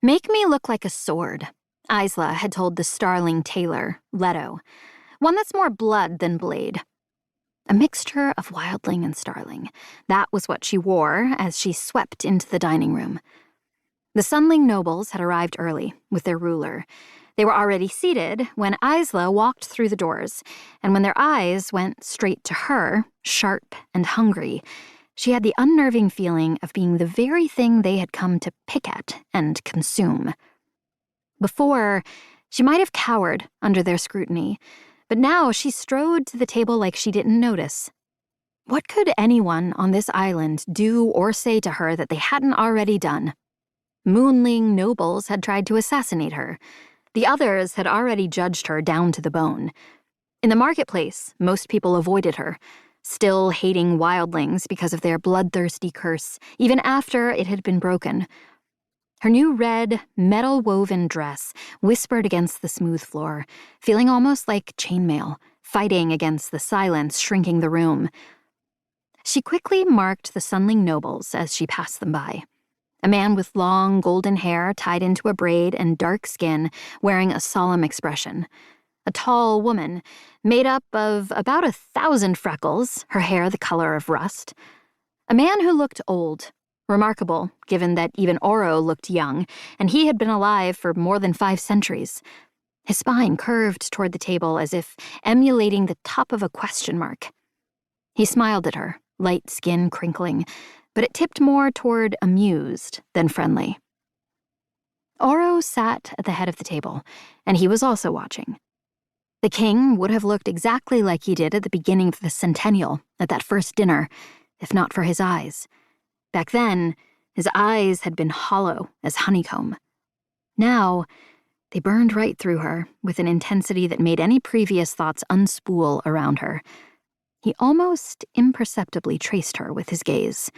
Make me look like a sword, Isla had told the starling tailor, Leto, one that's more blood than blade. A mixture of wildling and starling. That was what she wore as she swept into the dining room. The Sunling nobles had arrived early with their ruler. They were already seated when Isla walked through the doors, and when their eyes went straight to her, sharp and hungry, she had the unnerving feeling of being the very thing they had come to pick at and consume. Before, she might have cowered under their scrutiny, but now she strode to the table like she didn't notice. What could anyone on this island do or say to her that they hadn't already done? Moonling nobles had tried to assassinate her. The others had already judged her down to the bone. In the marketplace, most people avoided her, still hating wildlings because of their bloodthirsty curse, even after it had been broken. Her new red, metal-woven dress whispered against the smooth floor, feeling almost like chainmail, fighting against the silence shrinking the room. She quickly marked the Sunling nobles as she passed them by. A man with long, golden hair tied into a braid and dark skin, wearing a solemn expression. A tall woman, made up of about 1,000 freckles, her hair the color of rust. A man who looked old. Remarkable, given that even Oro looked young, and he had been alive for more than 5 centuries. His spine curved toward the table as if emulating the top of a question mark. He smiled at her, light skin crinkling, but it tipped more toward amused than friendly. Oro sat at the head of the table, and he was also watching. The king would have looked exactly like he did at the beginning of the centennial, at that first dinner, if not for his eyes. Back then, his eyes had been hollow as honeycomb. Now, they burned right through her with an intensity that made any previous thoughts unspool around her. He almost imperceptibly traced her with his gaze.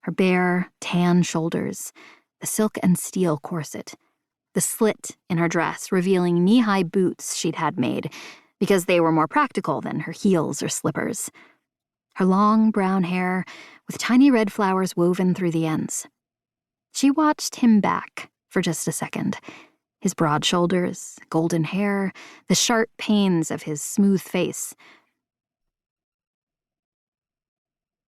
Her bare, tan shoulders, the silk and steel corset, the slit in her dress revealing knee-high boots she'd had made because they were more practical than her heels or slippers. Her long brown hair with tiny red flowers woven through the ends. She watched him back for just a second. His broad shoulders, golden hair, the sharp panes of his smooth face,